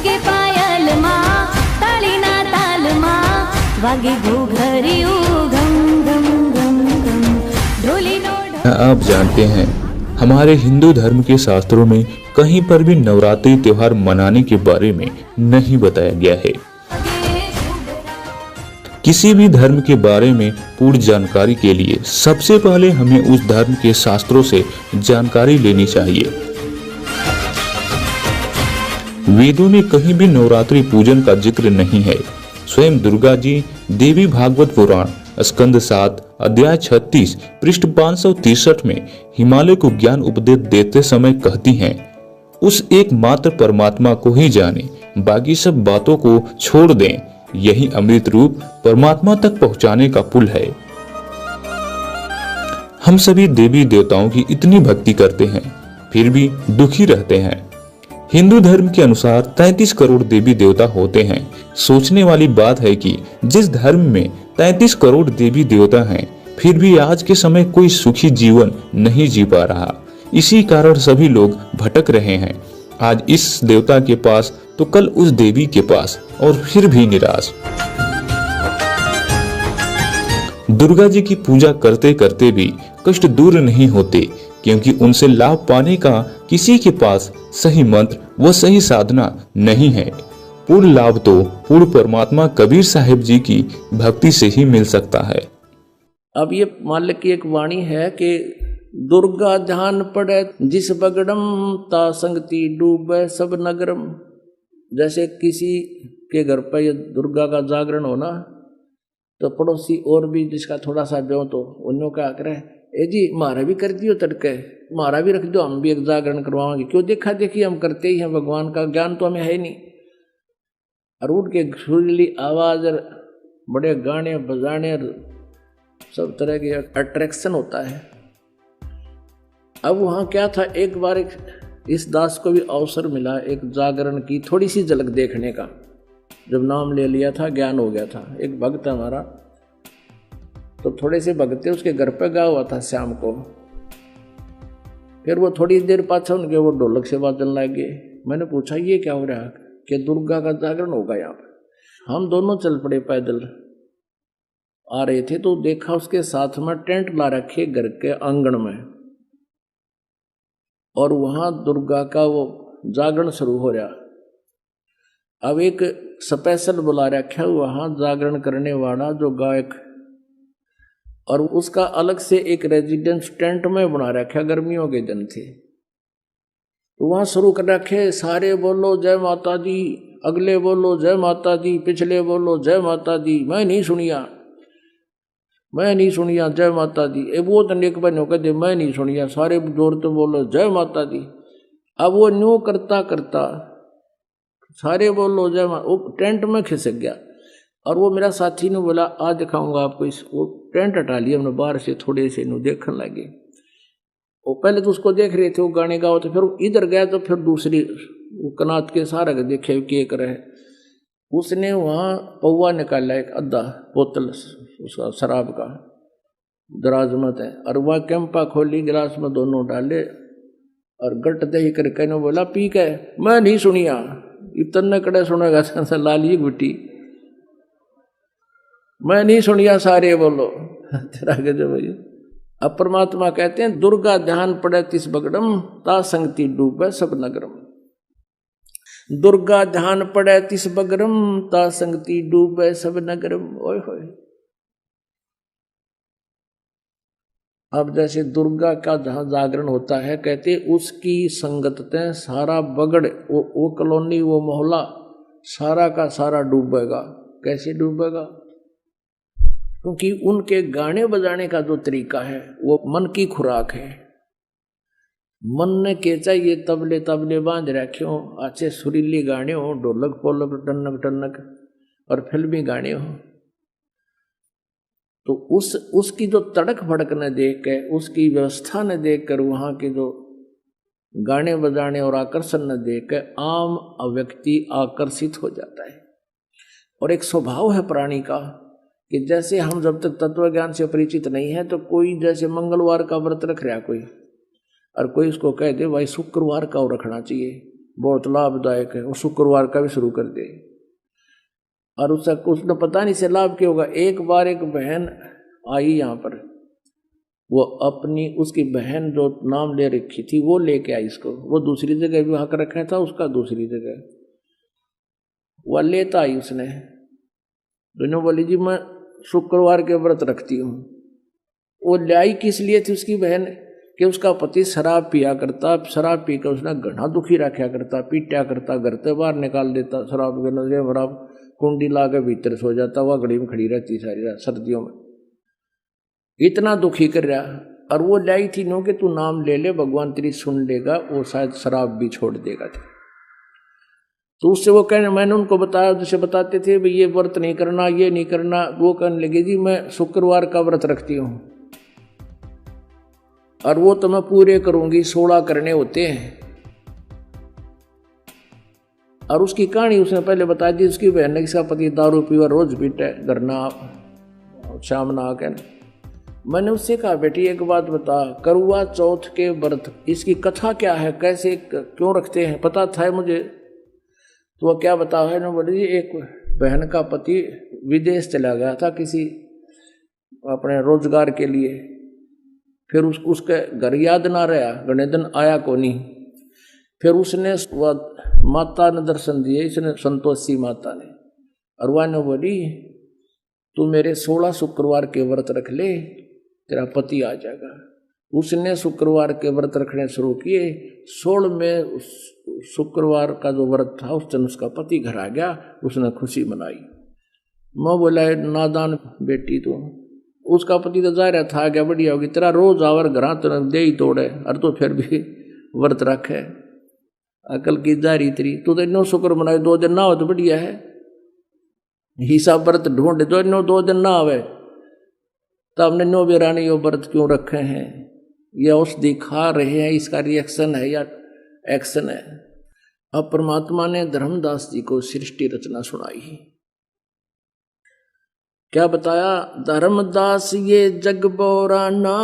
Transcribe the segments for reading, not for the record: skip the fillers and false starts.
वागे पायल माँ तालीना ताल माँ वागे घोघरियो घम घम घम घम ढोली नो आप जानते हैं हमारे हिंदू धर्म के शास्त्रों में कहीं पर भी नवरात्रि त्योहार मनाने के बारे में नहीं बताया गया है। किसी भी धर्म के बारे में पूर्ण जानकारी के लिए सबसे पहले हमें उस धर्म के शास्त्रों से जानकारी लेनी चाहिए। वेदों में कहीं भी नवरात्रि पूजन का जिक्र नहीं है। स्वयं दुर्गा जी देवी भागवत पुराण स्कंद 7 अध्याय 36 पृष्ठ 563 में हिमालय को ज्ञान उपदेश देते समय कहती हैं, उस एकमात्र परमात्मा को ही जाने, बाकी सब बातों को छोड़ दें। यही अमृत रूप परमात्मा तक पहुंचाने का पुल है। हम सभी देवी देवताओं की इतनी भक्ति करते हैं, फिर भी दुखी रहते हैं। हिंदू धर्म के अनुसार 33 करोड़ देवी देवता होते हैं। सोचने वाली बात है कि जिस धर्म में 33 करोड़ देवी देवता हैं, फिर भी आज के समय कोई सुखी जीवन नहीं जी पा रहा। इसी कारण सभी लोग भटक रहे हैं। आज इस देवता के पास तो कल उस देवी के पास, और फिर भी निराश। दुर्गा जी की पूजा करते करते भी कष्ट दूर नहीं होते, क्योंकि उनसे लाभ पाने का किसी के पास सही मंत्र व सही साधना नहीं है। पूर्ण लाभ तो पूर्ण परमात्मा कबीर साहिब जी की भक्ति से ही मिल सकता है। अब ये मालिक की एक वाणी है कि दुर्गा ध्यान पड़े जिस बगड़म ता संगति डूबे सब नगरम। जैसे किसी के घर पर ये दुर्गा का जागरण होना, तो पड़ोसी और भी जिसका थोड़ा सा जो तो उन्होंने क्या करे, ए जी हमारा भी कर दियो तड़के, हमारा भी रख दो, हम भी एक जागरण करवाएंगे। क्यों देखा देखी हम करते ही हैं, भगवान का ज्ञान तो हमें है नहीं। और उठ के सुरीली आवाज और बड़े गाने बजाने सब तरह के अट्रैक्शन होता है। अब वहाँ क्या था, एक बार इस दास को भी अवसर मिला एक जागरण की थोड़ी सी झलक देखने का। जब नाम ले लिया था, ज्ञान हो गया था। एक भक्त हमारा, तो थोड़े से भगते उसके घर पे गया हुआ था शाम को। फिर वो थोड़ी देर पाछा उनके वो ढोलक से बाजन लग गए। मैंने पूछा ये क्या हो रहा है, कि दुर्गा का जागरण होगा यहाँ पे। हम दोनों चल पड़े, पैदल आ रहे थे, तो देखा उसके साथ में टेंट ला रखे घर के आंगन में, और वहां दुर्गा का वो जागरण शुरू हो रहा। अब एक स्पेशल बुला रखा वहां जागरण करने वाला जो गायक, और उसका अलग से एक रेजिडेंस टेंट में बना रखा। गर्मियों के दिन थे, तो वहां शुरू कर रखे, सारे बोलो जय माता दी, अगले बोलो जय माता दी, पिछले बोलो जय माता दी। मैं नहीं सुनिया जय माता दी। वो तो नेक बनो कहते मैं नहीं सुनिया, सारे जोर तो बोलो जय माता दी। अब वो न्यू करता करता सारे बोलो जय माता, वो टेंट में खिसक गया। और वो मेरा साथी ने बोला आज दिखाऊंगा आपको। वो टेंट हटा लिया हमने बाहर से, थोड़े से नु देखने लगे। वो पहले तो उसको देख रहे थे, वो गाने गाओ, तो फिर इधर गया, तो फिर दूसरी कनात के सारा देखे के करे। उसने वहाँ पौवा निकाला, एक आधा बोतल उसका शराब का दराज मत है, और वह कैंपा खोली, गिलास में दोनों डाले, और गट दही करके ने बोला पी के। मैं नहीं सुनिया, इतने कड़े सुनेगा लाली गुटी, मैं नहीं सुनिया, सारे बोलो तेरा गजब है। अब परमात्मा कहते हैं दुर्गा ध्यान पड़े तिस बगड़म ता संगति डूबे सब नगरम। दुर्गा ध्यान पड़े तिस बगरम ता संगति डूबे सब नगरम। ओए होए। अब जैसे दुर्गा का जहां जागरण होता है, कहते उसकी संगतते सारा बगड़, वो कॉलोनी, वो मोहल्ला सारा का सारा डूबेगा। कैसे डूबेगा? क्योंकि उनके गाने बजाने का जो तरीका है वो मन की खुराक है। मन ने के चाहिए तबले तबले बांध रखे हो, अच्छे सुरीली गाने हो, ढोलक पोलक टनक टनक, और फिल्मी गाने हो, तो उसकी जो तड़क भड़क न देख के, उसकी व्यवस्था न देख कर, वहाँ के जो गाने बजाने और आकर्षण न देख के आम व्यक्ति आकर्षित हो जाता है। और एक स्वभाव है प्राणी का कि जैसे हम जब तक तत्व ज्ञान से परिचित नहीं है, तो कोई जैसे मंगलवार का व्रत रख रहा कोई, और कोई उसको कह दे भाई शुक्रवार का रखना चाहिए, बहुत लाभदायक है। वो शुक्रवार का भी शुरू कर दे। और उसने पता नहीं से लाभ क्या होगा। एक बार एक बहन आई यहाँ पर, वो अपनी उसकी बहन जो नाम ले रखी थी वो लेके आई इसको। वो दूसरी जगह भी हक रखा था उसका, दूसरी जगह वह लेता आई उसने। दोनों बोली जी मैं शुक्रवार के व्रत रखती हूँ। वो लाई किस लिए थी उसकी बहन कि उसका पति शराब पिया करता, शराब पीकर उसने घना दुखी रखा करता, पीटा करता, घर से बाहर निकाल देता, शराब के नजर शराब कुंडी ला के भीतर सो जाता, वह घड़ी में खड़ी रहती सारी रात सर्दियों में, इतना दुखी कर रहा। और वो लाई थी नो कि तू नाम ले ले, भगवान तेरी सुन लेगा, वो शायद शराब भी छोड़ देगा। तो उससे वो कहने, मैंने उनको बताया, जैसे बताते थे भाई ये व्रत नहीं करना, ये नहीं करना, वो कहने लगे जी मैं शुक्रवार का व्रत रखती हूँ और वो तो मैं पूरे करूंगी, 16 करने होते हैं। और उसकी कहानी उसने पहले बता दी। उसकी बहन ने, इसका पति दारू पीवा रोज पीटे, घर ना शाम ना आके। मैंने उससे कहा बेटी एक बात बता, करवा चौथ के व्रत इसकी कथा क्या है, कैसे क्यों रखते हैं, पता था मुझे। तो वह क्या बता है ना, बोली जी एक बहन का पति विदेश चला गया था किसी अपने रोजगार के लिए। फिर उसके घर याद ना रहा, घने दिन आया को नहीं। फिर उसने माता ने दर्शन दिए, इसने संतोषी माता ने, और वह ने बोली तू मेरे 16 शुक्रवार के व्रत रख ले, तेरा पति आ जाएगा। उसने शुक्रवार के व्रत रखने शुरू किए। 16वें शुक्रवार का जो व्रत था उस दिन उसका पति घर आ गया, उसने खुशी मनाई। मैं बोला नादान बेटी तू, उसका पति तो जाहिर था क्या बढ़िया होगी, तेरा रोज आवर घर तो दे ही तोड़े, और तो फिर भी व्रत रखे, अकल की जारी तेरी, तू तो इनो शुक्र मनाए, 2 दिन ना हो तो बढ़िया है। हिसाब व्रत ढूंढे तो इनो 2 दिन ना आवे, तब ने नो बेरानी यो व्रत क्यों रखे हैं, या औषधि खा रहे हैं, इसका रिएक्शन है या एक्शन है। अब परमात्मा ने धर्मदास जी को सृष्टि रचना सुनाई। क्या बताया, धर्मदास ये जग बोराना,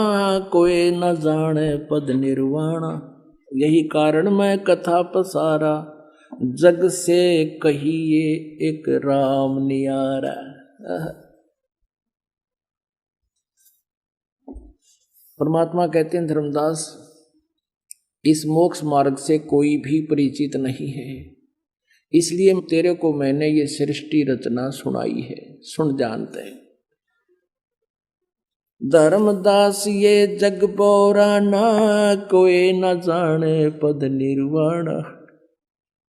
कोई न जाने पद निर्वाणा, यही कारण मैं कथा पसारा, जग से कहिए एक राम नियारा। परमात्मा कहते हैं धर्मदास इस मोक्ष मार्ग से कोई भी परिचित नहीं है, इसलिए तेरे को मैंने ये सृष्टि रचना सुनाई है, सुन जानते हैं। धर्मदास ये जग बोराना, कोई न जाने पद निर्वाणा,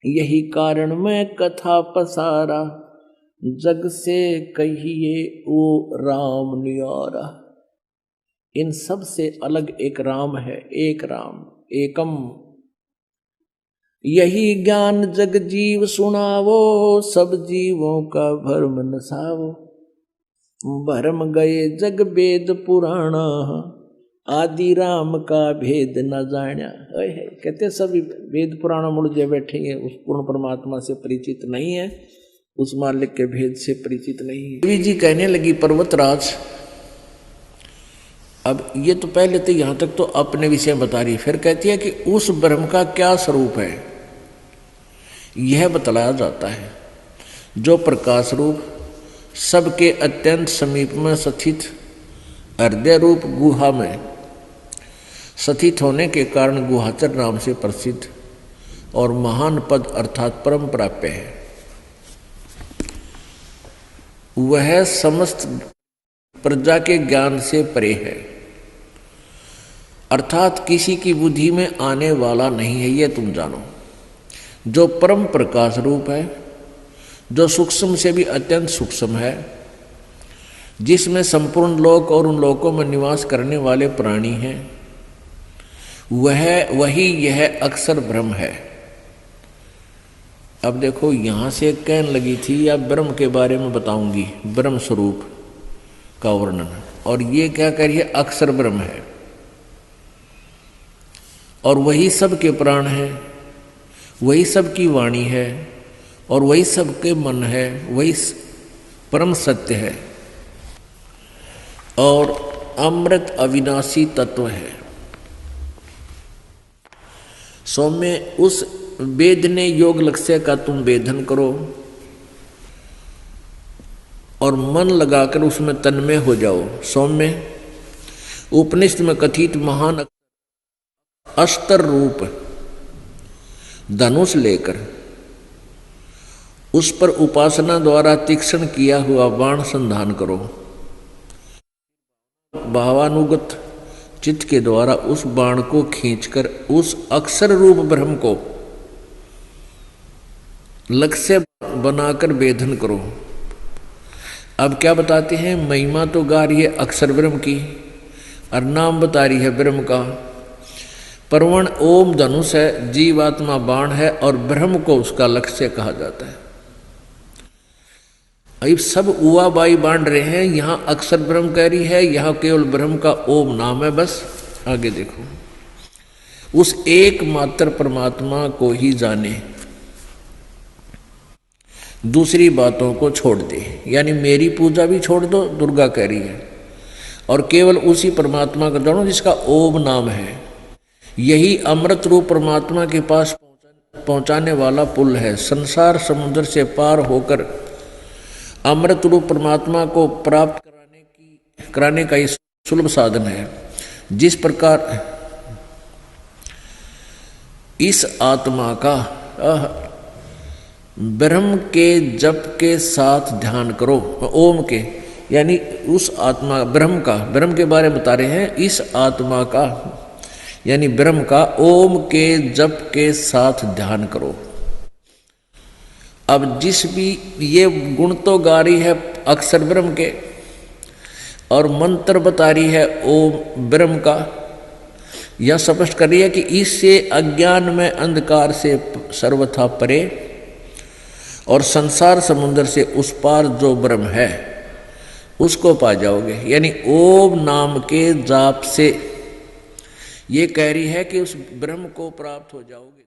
यही कारण मैं कथा पसारा, जग से कहिए ओ राम नियारा। इन सब से अलग एक राम है, एक राम एकम। यही ज्ञान जग जीव सुनावो, सब जीवों का भरम नसावो, भरम गए जग वेद पुराणा, आदि राम का भेद न जाना। कहते सभी वेद पुराण मुझे बैठे हैं, उस पूर्ण परमात्मा से परिचित नहीं है, उस मालिक के भेद से परिचित नहीं है। देवी जी कहने लगी पर्वतराज, अब ये तो पहले तो यहाँ तक तो अपने विषय बता रही, फिर कहती है कि उस ब्रह्म का क्या स्वरूप है यह बतलाया जाता है, जो प्रकाश रूप सबके अत्यंत समीप में स्थित हृदय रूप गुहा में स्थित होने के कारण गुहाचर नाम से प्रसिद्ध और महान पद अर्थात परम प्राप्य है। वह समस्त प्रजा के ज्ञान से परे है, अर्थात किसी की बुद्धि में आने वाला नहीं है, ये तुम जानो। जो परम प्रकाश रूप है, जो सूक्ष्म से भी अत्यंत सूक्ष्म है, जिसमें संपूर्ण लोक और उन लोकों में निवास करने वाले प्राणी हैं, वही यह अक्षर ब्रह्म है। अब देखो यहाँ से कहने लगी थी या ब्रह्म के बारे में बताऊंगी, ब्रह्म स्वरूप का वर्णन, और ये क्या कह रही है, अक्षर ब्रह्म है और वही सबके प्राण है, वही सबकी वाणी है और वही सबके मन है, वही परम सत्य है और अमृत अविनाशी तत्व है। सौम्य उस वेदने योग लक्ष्य का तुम वेदन करो और मन लगाकर उसमें तन्मय हो जाओ। सौम्य उपनिषद में कथित महान अस्त्र रूप धनुष लेकर उस पर उपासना द्वारा तीक्ष्ण किया हुआ बाण संधान करो। भावानुगत चित्त के द्वारा उस बाण को खींचकर उस अक्षर रूप ब्रह्म को लक्ष्य बनाकर वेधन करो। अब क्या बताते हैं, महिमा तो गा रही है अक्षर ब्रह्म की और नाम बता रही है ब्रह्म का। परवण ओम धनुष है, जीवात्मा बाण है और ब्रह्म को उसका लक्ष्य कहा जाता है। अब सब उआ बाई बांट रहे हैं, यहाँ अक्षर ब्रह्म कह रही है, यहाँ केवल ब्रह्म का ओम नाम है। बस आगे देखो, उस एकमात्र परमात्मा को ही जाने, दूसरी बातों को छोड़ दे। यानी मेरी पूजा भी छोड़ दो, दुर्गा कह रही है, और केवल उसी परमात्मा को जानो जिसका ओम नाम है। यही अमृत रूप परमात्मा के पास पहुंचाने वाला पुल है। संसार समुद्र से पार होकर अमृत रूप परमात्मा को प्राप्त कराने का ये सुलभ साधन है। जिस प्रकार इस आत्मा का ब्रह्म के जप के साथ ध्यान करो, ओम के, यानी उस आत्मा ब्रह्म का, ब्रह्म के बारे में बता रहे हैं, इस आत्मा का यानी ब्रह्म का ओम के जप के साथ ध्यान करो। अब जिस भी ये गुण तो गा रही है अक्षर ब्रह्म के और मंत्र बता रही है ओम ब्रह्म का, यह स्पष्ट कर रही है कि इससे अज्ञान में अंधकार से सर्वथा परे और संसार समुद्र से उस पार जो ब्रह्म है उसको पा जाओगे। यानी ओम नाम के जाप से ये कह रही है कि उस ब्रह्म को प्राप्त हो जाओगे।